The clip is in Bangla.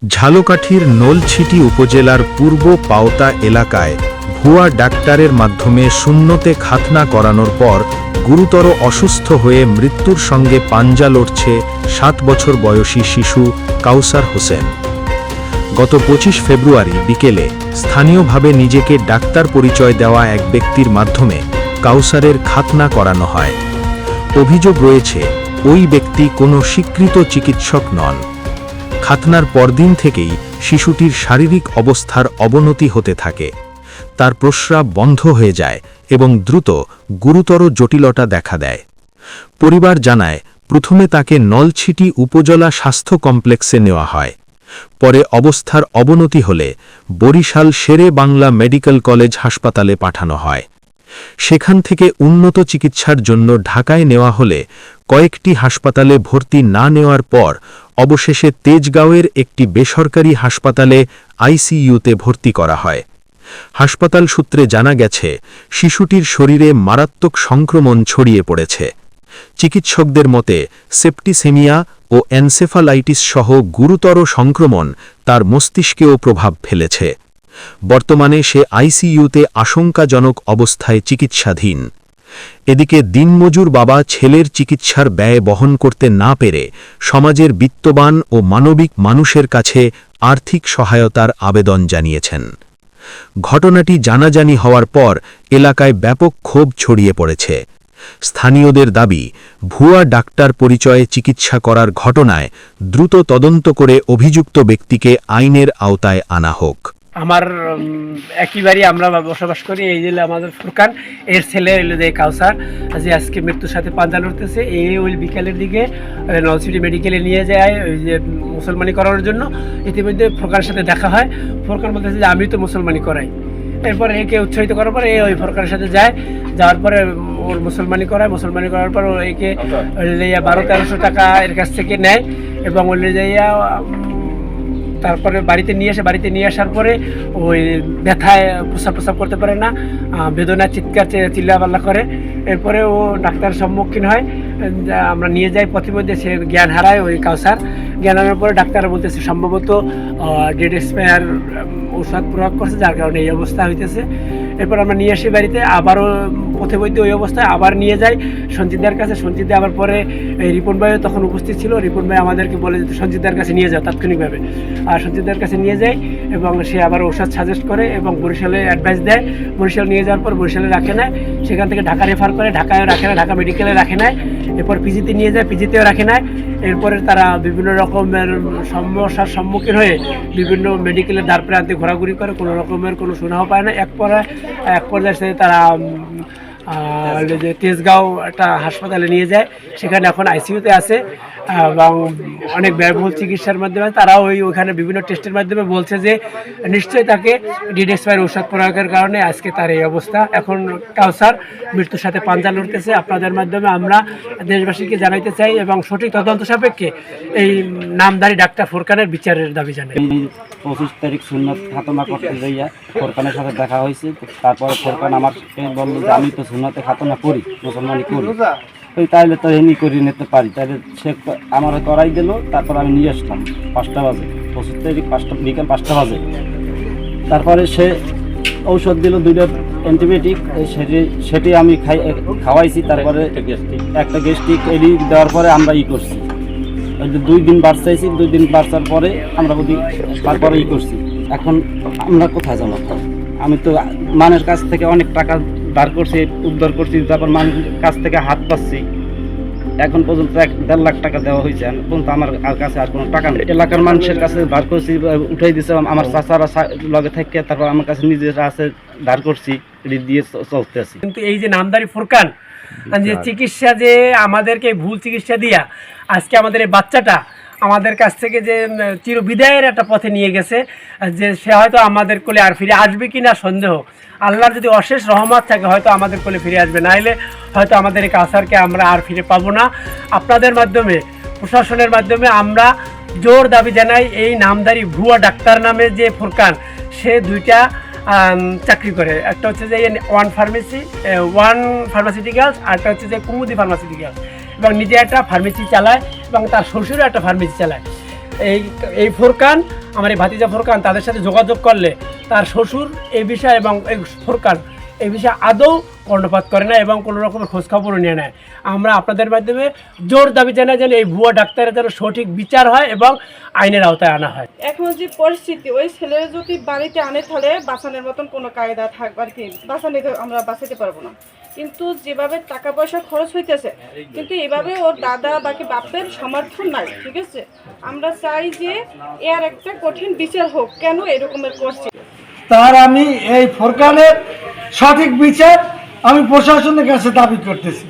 ঝালকাঠির নলছিটি উপজেলার পূর্ব পাওতা এলাকায় ভুয়া ডাক্তারের মাধ্যমে শূন্যতে খাতনা করানোর পর গুরুতর অসুস্থ হয়ে মৃত্যুর সঙ্গে পাঞ্জা লড়ছে 7 বছর বয়সী শিশু কাউসার হোসেন। গত 25 ফেব্রুয়ারি বিকেলে স্থানীয়ভাবে নিজেকে ডাক্তার পরিচয় দেওয়া এক ব্যক্তির মাধ্যমে কাউসারের খাতনা করানো হয়। অভিযোগ রয়েছে ওই ব্যক্তি কোনো স্বীকৃত চিকিৎসক নন। খাতনার পরদিন থেকেই শিশুটির শারীরিক অবস্থার অবনতি হতে থাকে। তার প্রস্রাব বন্ধ হয়ে যায় এবং দ্রুত গুরুতর জটিলতা দেখা দেয়। পরিবার জানায়, প্রথমে তাকে নলছিটি উপজেলা স্বাস্থ্য কমপ্লেক্সে নেওয়া হয়। পরে অবস্থার অবনতি হলে বরিশাল শেরে বাংলা মেডিকেল কলেজ হাসপাতালে পাঠানো হয়। সেখান থেকে উন্নত চিকিৎসার জন্য ঢাকায় নেওয়া হলে কয়েকটি হাসপাতালে ভর্তি না নেওয়ার পর অবশেষে তেজগাঁওয়ের একটি বেসরকারি হাসপাতালে আইসিইউতে ভর্তি করা হয়। হাসপাতাল সূত্রে জানা গেছে, শিশুটির শরীরে মারাত্মক সংক্রমণ ছড়িয়ে পড়েছে। চিকিৎসকদের মতে সেপ্টিসেমিয়া ও এনসেফালাইটিস সহ গুরুতর সংক্রমণ তার মস্তিষ্কেও প্রভাব ফেলেছে। বর্তমানে সে আইসিইউতে আশঙ্কাজনক অবস্থায় চিকিৎসাধীন। এদিকে দিনমজুর বাবা ছেলের চিকিৎসার ব্যয় বহন করতে না পেরে সমাজের বিত্তবান ও মানবিক মানুষের কাছে আর্থিক সহায়তার আবেদন জানিয়েছেন। ঘটনাটি জানাজানি হওয়ার পর এলাকায় ব্যাপক ক্ষোভ ছড়িয়ে পড়েছে। স্থানীয়দের দাবি, ভুয়া ডাক্তার পরিচয়ে চিকিৎসা করার ঘটনায় দ্রুত তদন্ত করে অভিযুক্ত ব্যক্তিকে আইনের আওতায় আনা হোক। আমার একই বাড়ি আমরা বসবাস করি। এই যে আমাদের ফুরকান, এর ছেলে হইল যে কাউসার, যে আজকে মৃত্যুর সাথে পাঞ্জা লড়তেছে। এই ওই বিকালের দিকে নলছিটি মেডিকেলে নিয়ে যায় ওই যে মুসলমানি করানোর জন্য। ইতিমধ্যে ফুরকানের সাথে দেখা হয়। ফুরকান বলতেছে যে আমি তো মুসলমানি করাই। এরপরে একে উৎসাহিত করার পরে ওই ফুরকানের সাথে যায়। যাওয়ার পরে ওর মুসলমানি করায়। মুসলমানি করার পর একে 1200-1300 টাকা এর কাছ থেকে নেয় এবং ওই যাইয়া তারপরে বাড়িতে নিয়ে আসার পরে ওই ব্যথায় প্রস্রাব করতে পারে না, বেদনা চিৎকার চিল্লাপাল্লা করে। এরপরে ও ডাক্তারের সম্মুখীন হয়। আমরা নিয়ে যাই, প্রতিমধ্যে সে জ্ঞান হারায় ওই কাউসার। জ্ঞান হারানোর পরে ডাক্তার বলতেছে সম্ভবত ডেড এক্সপায়ার ওষুধ প্রয়োগ করছে, যার কারণে এই অবস্থা হইতেছে। এরপর আমরা নিয়ে আসি বাড়িতে, আবারও প্রতিমধ্যে ওই অবস্থায় আবার নিয়ে যাই সঞ্জিতদার কাছে। সঞ্জিতদা আবার পরে এই রিপন ভাইও তখন উপস্থিত ছিল। রিপন ভাই আমাদেরকে বলে যে সঞ্জিতদার কাছে নিয়ে যাও তাৎক্ষণিকভাবে। আর সঞ্জিতদার কাছে নিয়ে যাই এবং সে আবার ওষুধ সাজেস্ট করে এবং বরিশালে অ্যাডভাইস দেয়। বরিশাল নিয়ে যাওয়ার পর বরিশালে রাখে নেয়, সেখান থেকে ঢাকা রেফার করে। ঢাকায়ও রাখে না, ঢাকা মেডিকেলে রাখে নেয়। এরপর পিজিতে নিয়ে যায়, পিজিতেও রাখে নেয়। এরপরে তারা বিভিন্ন রকমের সমস্যার সম্মুখীন হয়ে বিভিন্ন মেডিকেলের দ্বার প্রান্তে ঘোরাঘুরি করে, কোনো রকমের কোনো সুরাহা পায় না। এক পর্যায়ে তারা যে তেজগাঁও একটা হাসপাতালে নিয়ে যায়, সেখানে এখন আইসিইউতে আছে এবং অনেক ব্যয়বহুল চিকিৎসার মাধ্যমে তারা ওইখানে বিভিন্ন টেস্টের মাধ্যমে বলছে যে নিশ্চয়ই তাকে ডেড এক্সপায়ার ওষুধ প্রয়োগের কারণে আজকে তার এই অবস্থা। এখন কাউসার মৃত্যুর সাথে পাঞ্জা লড়তেছে। আপনাদের মাধ্যমে আমরা দেশবাসীকে জানাইতে চাই এবং সঠিক তদন্ত সাপেক্ষে এই নামধারী ডাক্তার ফুরকানের বিচারের দাবি জানাই। 25 তারিখ সুন্নত খাতনা করতে যাইয়া ফুরকানের সাথে দেখা হয়েছে। তারপরে ফুরকান আমাকে বললো যে আমি তো সুন্নতে খাতনা করি, মুসলমানি করি, ওই তাইলে তো এমনি করে নিতে পারি। তাহলে সে আমার করাই দিল। তারপর আমি নিয়ে আসলাম 5টা বাজে, 25 তারিখ বিকাল 5টা বাজে। তারপরে সে ঔষধ দিল 2টা অ্যান্টিবায়োটিক, সেটি আমি খাওয়াইছি। তারপরে একটা গ্যাস্ট্রিক এডি দেওয়ার পরে আমরা করছি 2 দিন বাড়চাইছি। 2 দিন বাড়চার পরে আমরা তারপরে করছি। এখন আমরা কোথায় যাবো? আমি তো মানের কাছ থেকে অনেক টাকা ধার করছি, উদ্ধার করছি, তারপর মানুষের কাছ থেকে হাত পাচ্ছি। এখন পর্যন্ত 1.5 লাখ টাকা দেওয়া হয়েছে, এখন পর্যন্ত আমার কাছে আর কোনো টাকা নেই। এলাকার মানুষের কাছে ধার করছি, উঠাই দিয়েছে আমার চাচারা লগে থেকে। তারপর আমার কাছে নিজেরা আছে, ধার করছি, দিয়ে চলতে আছি। কিন্তু এই যে নামধারী ফুরকান যে চিকিৎসা, যে আমাদেরকে ভুল চিকিৎসা দিয়া আজকে আমাদের এই বাচ্চাটা আমাদের কাছ থেকে যে চিরবিদায়ের একটা পথে নিয়ে গেছে, যে সে হয়তো আমাদের কোলে আর ফিরে আসবে কি না সন্দেহ। আল্লাহর যদি অশেষ রহমত থাকে হয়তো আমাদের কোলে ফিরে আসবে, নাইলে হয়তো আমাদের এই কাউসারকে আমরা আর ফিরে পাবো না। আপনাদের মাধ্যমে, প্রশাসনের মাধ্যমে আমরা জোর দাবি জানাই, এই নামধারী ভুয়া ডাক্তার নামে যে ফুরকান, সে 2টা চাকরি করে। একটা হচ্ছে যে ওয়ান ফার্মাসিউটিক্যালস, আরটা হচ্ছে যে কুমুদি ফার্মাসিউটিক্যালস, এবং নিজে একটা ফার্মেসি চালায় এবং তার শ্বশুরও একটা ফার্মেসি চালায়। এই ফুরকান আমার এই ভাতিজা ফোরকান তাদের সাথে যোগাযোগ করলে তার শ্বশুর এই বিষয়ে এবং এই ফোরকান এই বিষয়ে আদৌ কর্ণপাত করে না এবং কোনো রকমের খোঁজখবরও নিয়ে নেয়। আমরা আপনাদের মাধ্যমে জোর দাবি জানাই যেন এই ভুয়া ডাক্তারের যেন সঠিক বিচার হয় এবং আইনের আওতায় আনা হয়। এখন যে পরিস্থিতি, ওই ছেলের যদি বাড়িতে আনে তাহলে বাঁচানোর মতন কোনো কায়দা থাকবে আর কি, আমরা বাঁচাতে পারবো না। কিন্তু যেভাবে টাকা পয়সা খরচ হইতেছে, কিন্তু এভাবে ওর দাদা বাকি বাপের সমর্থন নাই, ঠিক আছে। আমরা চাই যে এর একটা কঠিন বিচার হোক, কেন এরকমের করছে। তার আমি এই ফোরকানের সঠিক বিচার আমি প্রশাসনের কাছে দাবি করতেছি।